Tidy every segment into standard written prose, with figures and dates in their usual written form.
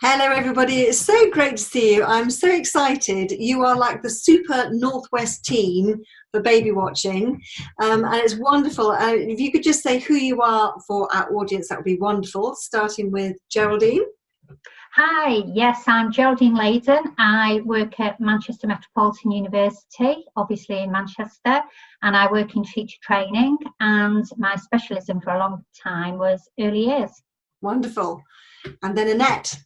Hello, everybody. It's so great to see you. I'm so excited. You are like the super Northwest team for Babywatching, and it's wonderful. If you could just say who you are for our audience, that would be wonderful, starting with Geraldine. Hi, yes, I'm Geraldine Laden. I work at Manchester Metropolitan University, obviously in Manchester, and I work in teacher training, and my specialism for a long time was early years. Wonderful. And then Annette.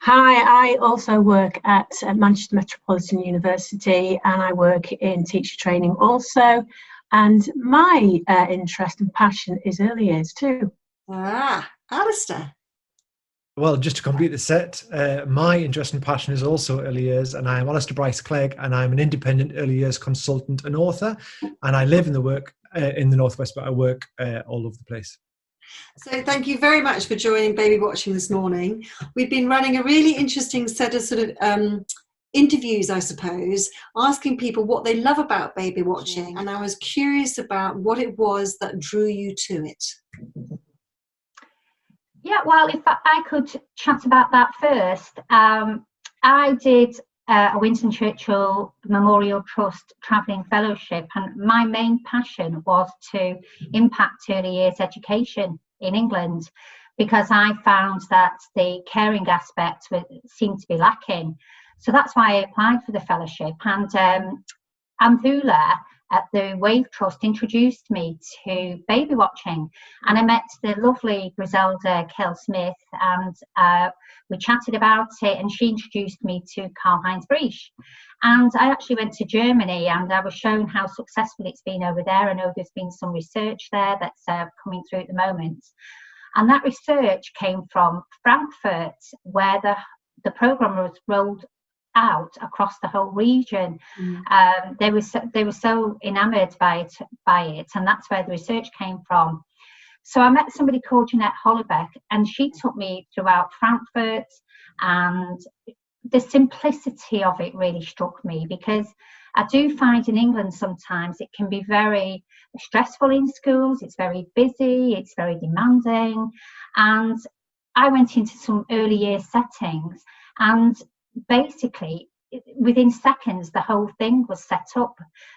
Hi, I also work at Manchester Metropolitan University and I work in teacher training also. And my interest and passion is early years too. Alistair. Well, just to complete the set, my interest and passion is also early years, and I am Alistair Bryce-Clegg, and I'm an independent early years consultant and author, and I live in the Northwest, but I work all over the place. So thank you very much for joining Babywatching this morning. We've been running a really interesting set of sort of interviews, I suppose, asking people what they love about Babywatching, and I was curious about what it was that drew you to it. Yeah, well, if I could chat about that first. I did a Winston Churchill Memorial Trust Travelling Fellowship, and my main passion was to impact early years education in England, because I found that the caring aspect seemed to be lacking. So that's why I applied for the fellowship, and Amthula at the Wave Trust introduced me to Babywatching, and I met the lovely Griselda Kell-Smith, and we chatted about it, and she introduced me to Karl-Heinz Brice. And I actually went to Germany, and I was shown how successful it's been over there. I know there's been some research there that's coming through at the moment, and that research came from Frankfurt, where the programme was rolled out across the whole region. They were so enamoured by it, and that's where the research came from. So I met somebody called Jeanette Hollebeck, and she took me throughout Frankfurt, and the simplicity of it really struck me, because I do find in England sometimes it can be very stressful in schools. It's very busy, it's very demanding, and I went into some early year settings, and basically within seconds the whole thing was set up.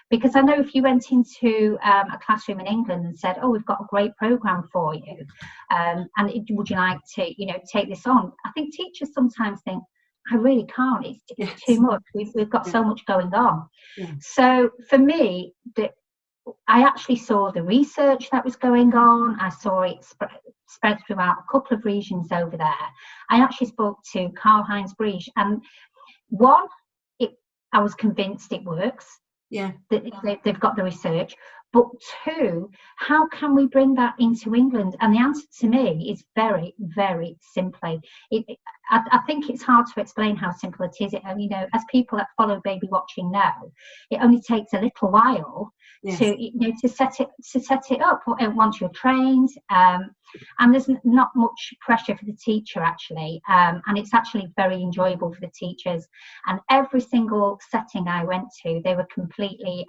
Because I know if you went into a classroom in England and said, oh, we've got a great program for you, and would you like to take this on, I think teachers sometimes think, I really can't, it's too much, we've got so much going on. So for me, I actually saw the research that was going on. I saw it spread throughout a couple of regions over there. I actually spoke to Karl-Heinz Brice, and one, I was convinced it works. They've got the research. But two, how can we bring that into England? And the answer to me is very, very simply. I think it's hard to explain how simple it is. As people that follow Babywatching know, it only takes a little while to set it up once you're trained. And there's not much pressure for the teacher, actually. And it's actually very enjoyable for the teachers. And every single setting I went to, they were completely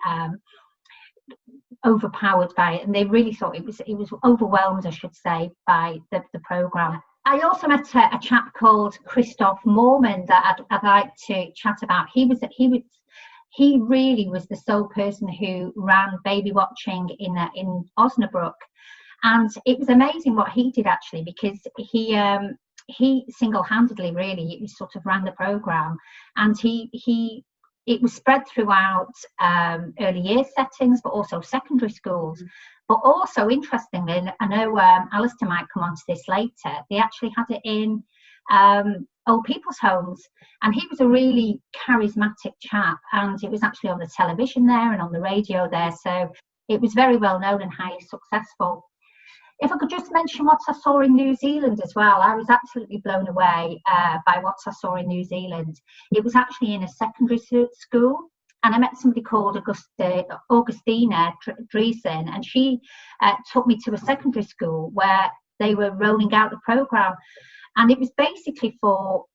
overpowered by it, and they really thought it was overwhelmed, I should say, by the programme. I also met a chap called Christoph Moorman that I'd like to chat about. He really was the sole person who ran Babywatching in Osnabrück, and it was amazing what he did, actually, because he single-handedly really sort of ran the programme, and it was spread throughout early years settings, but also secondary schools. But also, interestingly, I know Alistair might come on to this later, they actually had it in old people's homes. And he was a really charismatic chap, and it was actually on the television there and on the radio there. So it was very well known and highly successful. If I could just mention what I saw in New Zealand as well, I was absolutely blown away by what I saw in New Zealand. It was actually in a secondary school, and I met somebody called Augustina Dreesen, and she took me to a secondary school where they were rolling out the programme. And it was basically for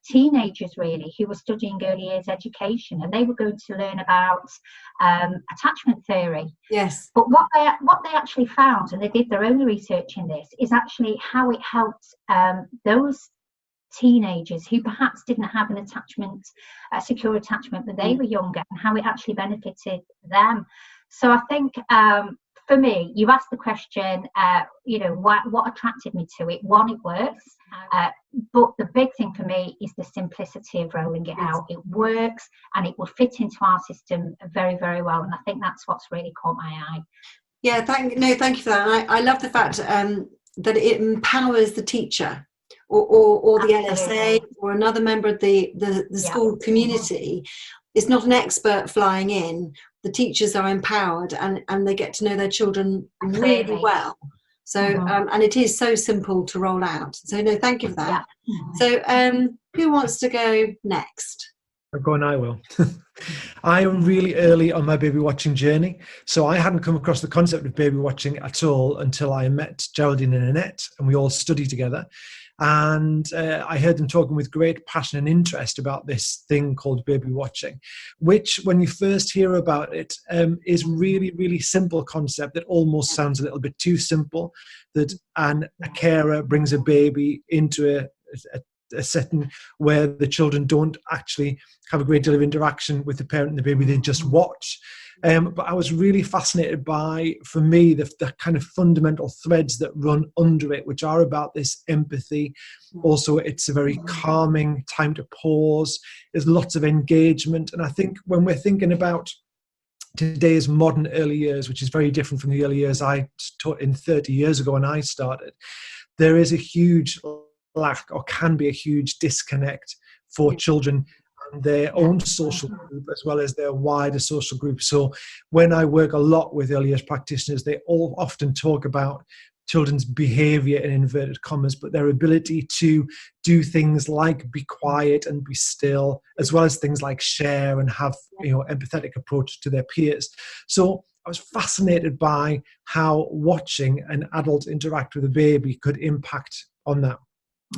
teenagers, really, who were studying early years education, and they were going to learn about attachment theory. Yes. But what they actually found, and they did their own research in this, is actually how it helped those teenagers who perhaps didn't have an attachment, a secure attachment when they were younger, and how it actually benefited them. So I think for me, you asked the question, what attracted me to it. One, it works, but the big thing for me is the simplicity of rolling it out. It works, and it will fit into our system very, very well, and I think that's what's really caught my eye. Yeah, thank you for that. I love the fact that it empowers the teacher or the LSA or another member of the school community. It's not an expert flying in. The teachers are empowered, and they get to know their children really well. So, and it is so simple to roll out. So, no, thank you for that. So, who wants to go next? I'll go and I will. I am really early on my baby watching journey. So I hadn't come across the concept of baby watching at all until I met Geraldine and Annette, and we all studied together. And I heard them talking with great passion and interest about this thing called baby watching, which, when you first hear about it, is really, really simple concept that almost sounds a little bit too simple, that a carer brings a baby into a setting where the children don't actually have a great deal of interaction with the parent and the baby, they just watch. But I was really fascinated by, for me, the kind of fundamental threads that run under it, which are about this empathy. Also, it's a very calming time to pause. There's lots of engagement. And I think when we're thinking about today's modern early years, which is very different from the early years I taught in 30 years ago when I started, there is a huge lack, or can be a huge disconnect for children and their own social group as well as their wider social group. So when I work a lot with early years practitioners, they all often talk about children's behavior in inverted commas, but their ability to do things like be quiet and be still, as well as things like share and have, empathetic approach to their peers. So I was fascinated by how watching an adult interact with a baby could impact on that.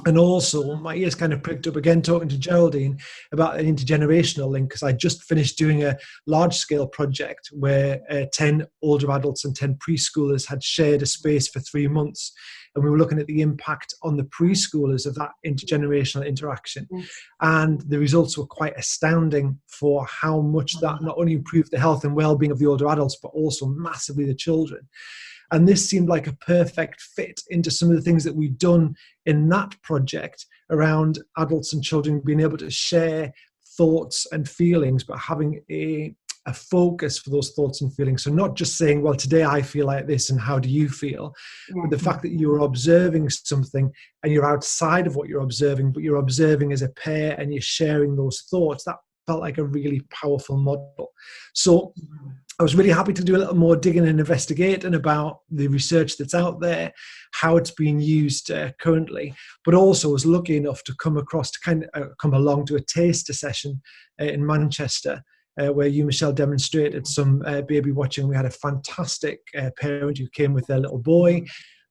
And also, my ears kind of pricked up again talking to Geraldine about an intergenerational link, because I just finished doing a large-scale project where 10 older adults and 10 preschoolers had shared a space for 3 months. And we were looking at the impact on the preschoolers of that intergenerational interaction. And the results were quite astounding for how much that not only improved the health and well-being of the older adults, but also massively the children. And this seemed like a perfect fit into some of the things that we'd done in that project around adults and children being able to share thoughts and feelings, but having a focus for those thoughts and feelings. So not just saying, well, today I feel like this and how do you feel? But the fact that you're observing something and you're outside of what you're observing, but you're observing as a pair and you're sharing those thoughts, that felt like a really powerful model. So I was really happy to do a little more digging and investigating about the research that's out there, how it's being used currently, but also was lucky enough to come along to a taster session in Manchester, where you, Michelle, demonstrated some baby watching. We had a fantastic parent who came with their little boy,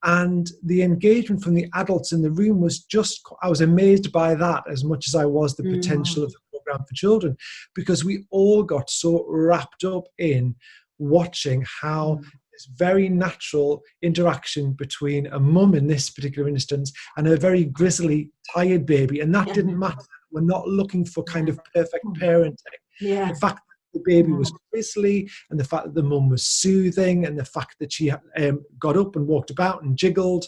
and the engagement from the adults in the room was I was amazed by that as much as I was the potential of the program for children, because we all got so wrapped up in watching how this very natural interaction between a mum in this particular instance and a very grizzly, tired baby, and that didn't matter. We're not looking for kind of perfect parenting. The fact that the baby was grizzly, and the fact that the mum was soothing, and the fact that she got up and walked about and jiggled.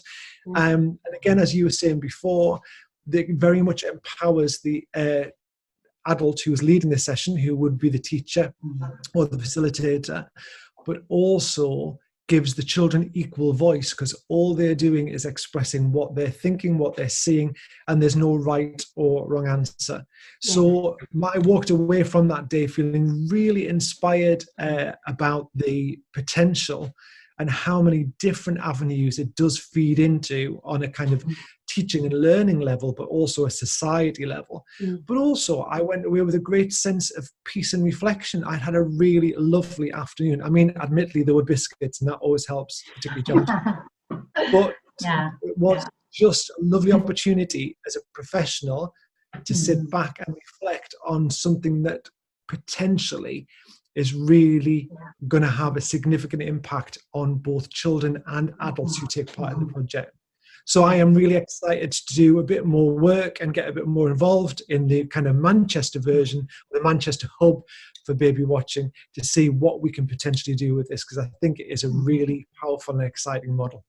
And again, as you were saying before, that very much empowers the adult who was leading the session, who would be the teacher or the facilitator, but also gives the children equal voice, because all they're doing is expressing what they're thinking, what they're seeing, and there's no right or wrong answer. So I walked away from that day feeling really inspired about the potential and how many different avenues it does feed into on a kind of teaching and learning level, but also a society level. But also I went away with a great sense of peace and reflection. I had a really lovely afternoon. I mean, admittedly, there were biscuits, and that always helps, particularly John. But Yeah. it was just a lovely opportunity as a professional to sit back and reflect on something that potentially is really going to have a significant impact on both children and adults who take part in the project. So I am really excited to do a bit more work and get a bit more involved in the kind of Manchester version, the Manchester hub for baby watching, to see what we can potentially do with this, because I think it is a really powerful and exciting model.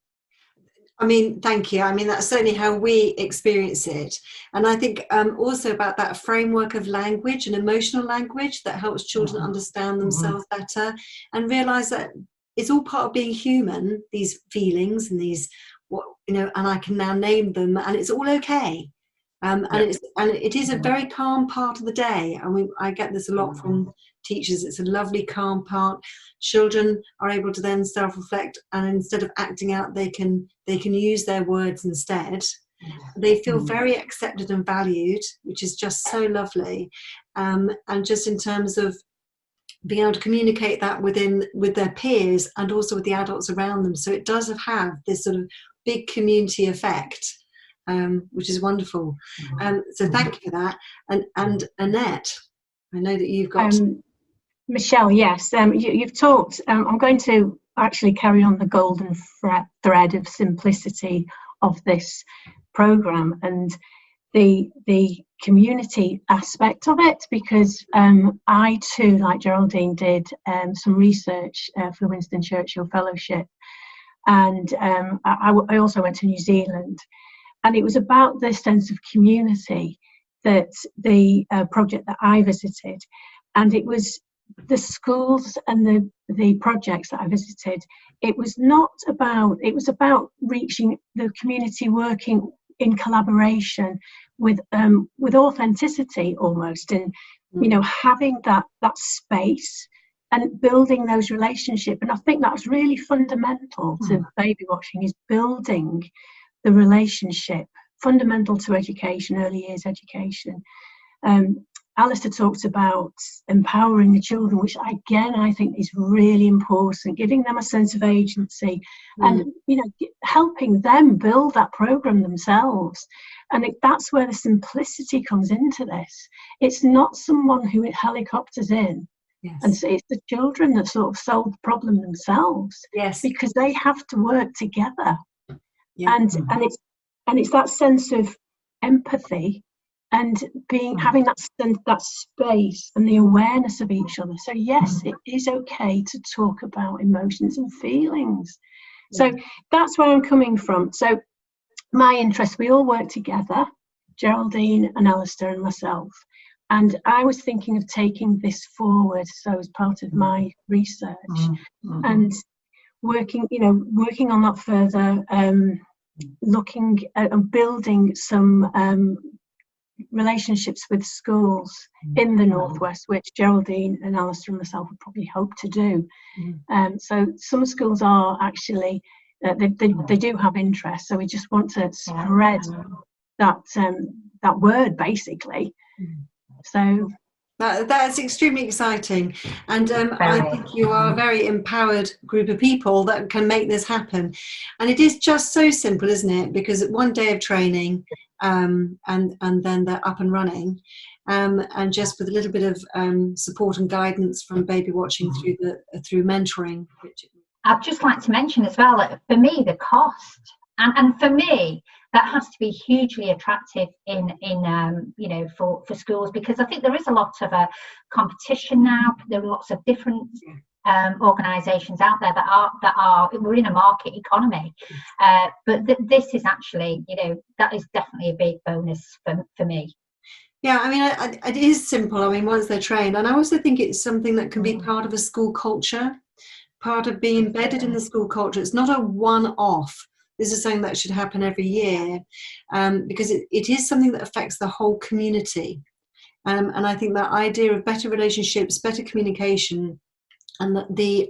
I mean, thank you. I mean, that's certainly how we experience it. And I think also about that framework of language and emotional language that helps children understand themselves better and realise that it's all part of being human, these feelings and these, and I can now name them, and it's all okay. And it is a very calm part of the day. I mean, I get this a lot from teachers. It's a lovely, calm part. Children are able to then self-reflect, and instead of acting out, they can use their words instead. They feel very accepted and valued, which is just so lovely. And just in terms of being able to communicate that with their peers and also with the adults around them. So it does have this sort of big community effect. Which is wonderful. So thank you for that. And Annette, I know that you've got... Michelle, yes, you've talked. I'm going to actually carry on the golden thread of simplicity of this programme and the community aspect of it, because I too, like Geraldine, did some research for the Winston Churchill Fellowship, and I also went to New Zealand. And it was about this sense of community that the project that I visited, and it was the schools and the projects that I visited. It was about reaching the community, working in collaboration with authenticity almost, and having that space and building those relationships. And I think that's really fundamental to baby watching, is building the relationship, fundamental to education, early years education. Alistair talked about empowering the children, which again I think is really important, giving them a sense of agency and helping them build that programme themselves. And that's where the simplicity comes into this. It's not someone who helicopters in. Yes. And so it's the children that sort of solve the problem themselves. Yes. Because they have to work together. Yeah. And it's that sense of empathy and having that space and the awareness of each other. So yes, it is okay to talk about emotions and feelings. So that's where I'm coming from. So my interest, we all work together, Geraldine and Alistair and myself. And I was thinking of taking this forward, so as part of my research and working on that further, looking at building some relationships with schools in the Northwest, which Geraldine and Alistair and myself would probably hope to do. So some schools are actually, they do have interest, so we just want to spread that word, basically. So that's extremely exciting, and I think you are a very empowered group of people that can make this happen. And it is just so simple, isn't it? Because one day of training, and then they're up and running, and just with a little bit of support and guidance from baby watching through mentoring. I'd just like to mention as well that for me the cost, and for me that has to be hugely attractive in for schools, because I think there is a lot of a competition now. There are lots of different organisations out there that are we're in a market economy, but this is actually that is definitely a big bonus for me. Yeah, I mean, it is simple. I mean, once they're trained, and I also think it's something that can be part of a school culture, part of being embedded in the school culture. It's not a one-off. This is something that should happen every year, because it is something that affects the whole community. And I think that idea of better relationships, better communication, and the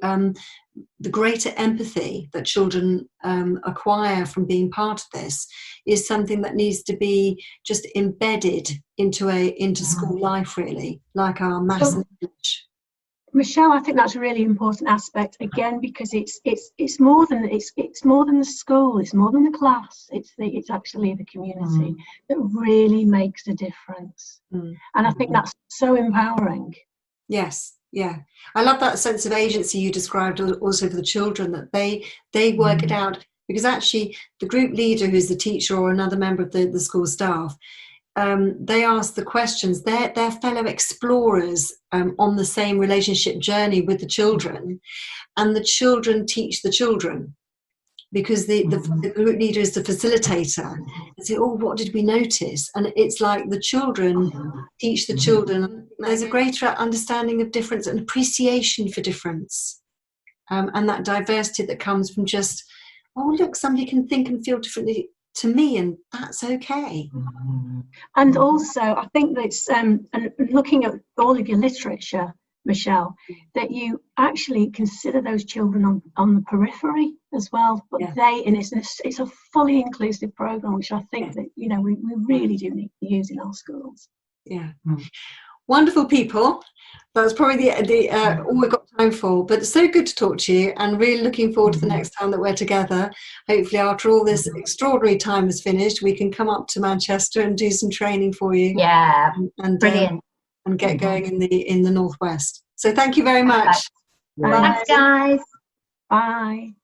greater empathy that children acquire from being part of this is something that needs to be just embedded into school life, really, like our maths and English. Michelle, I think that's a really important aspect again, because it's more than the school, it's more than the class. It's actually the community that really makes a difference, and I think that's so empowering. Yes, yeah, I love that sense of agency you described also for the children, that they work it out, because actually the group leader, who's the teacher or another member of the school staff, they ask the questions. They're fellow explorers on the same relationship journey with the children, and the children teach the children, because the group leader is the facilitator. And say, oh, what did we notice? And it's like the children teach the children. There's a greater understanding of difference and appreciation for difference, and that diversity that comes from just, oh, look, somebody can think and feel differently to me, and that's okay. And also, I think that's and looking at all of your literature, Michelle, that you actually consider those children on the periphery as well, but it's a fully inclusive program, which I think that we really do need to use in our schools. Wonderful people. That's probably the all we've got time for, but it's so good to talk to you, and really looking forward to the next time that we're together. Hopefully after all this extraordinary time is finished, we can come up to Manchester and do some training for you. And brilliant. And get going in the Northwest. So thank you very much. Thanks, guys. Bye.